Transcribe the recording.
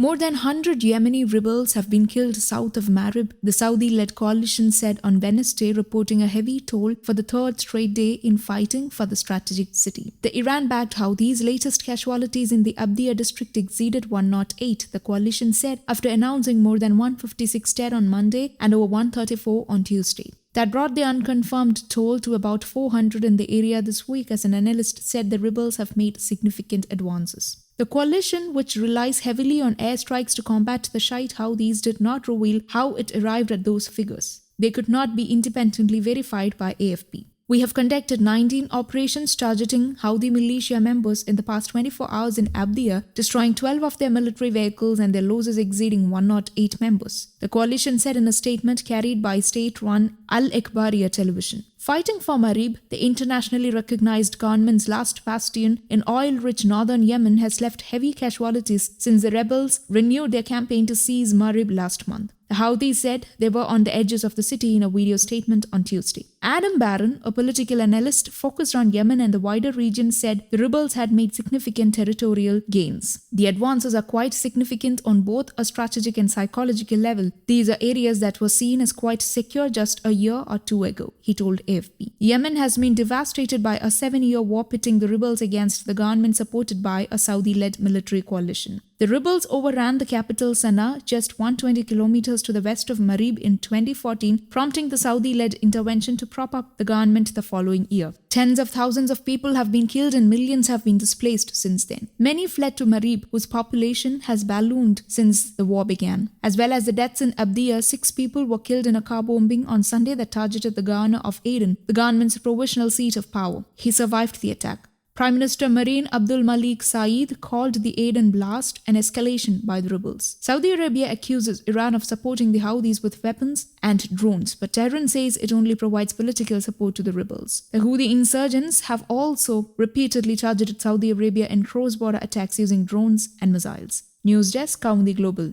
More than 100 Yemeni rebels have been killed south of Marib, the Saudi-led coalition said on Wednesday, reporting a heavy toll for the third straight day in fighting for the strategic city. The Iran-backed Houthis' latest casualties in the Abdiya district exceeded 108, the coalition said, after announcing more than 156 dead on Monday and over 134 on Tuesday. That brought the unconfirmed toll to about 400 in the area this week, as an analyst said the rebels have made significant advances. The coalition, which relies heavily on airstrikes to combat the Shiite Houthis, did not reveal how it arrived at those figures. They could not be independently verified by AFP. We have conducted 19 operations targeting Houthi militia members in the past 24 hours in Abdiya, destroying 12 of their military vehicles and their losses exceeding 108 members, the coalition said in a statement carried by state-run Al-Ikhbariya television. Fighting for Marib, the internationally recognized government's last bastion in oil-rich northern Yemen, has left heavy casualties since the rebels renewed their campaign to seize Marib last month. The Houthis said they were on the edges of the city in a video statement on Tuesday. Adam Barron, a political analyst focused on Yemen and the wider region, said the rebels had made significant territorial gains. The advances are quite significant on both a strategic and psychological level. These are areas that were seen as quite secure just a year or two ago, he told AFP. Yemen has been devastated by a 7-year war pitting the rebels against the government supported by a Saudi-led military coalition. The rebels overran the capital Sana'a, just 120 kilometers to the west of Marib, in 2014, prompting the Saudi-led intervention to prop up the government the following year. Tens of thousands of people have been killed and millions have been displaced since then. Many fled to Marib, whose population has ballooned since the war began. As well as the deaths in Abdiya, 6 people were killed in a car bombing on Sunday that targeted the governor of Aden, the government's provisional seat of power. He survived the attack. Prime Minister Marine Abdul Malik Saeed called the Aden blast an escalation by the rebels. Saudi Arabia accuses Iran of supporting the Houthis with weapons and drones, but Tehran says it only provides political support to the rebels. The Houthi insurgents have also repeatedly targeted Saudi Arabia in cross-border attacks using drones and missiles. News Desk, Kaundi Global.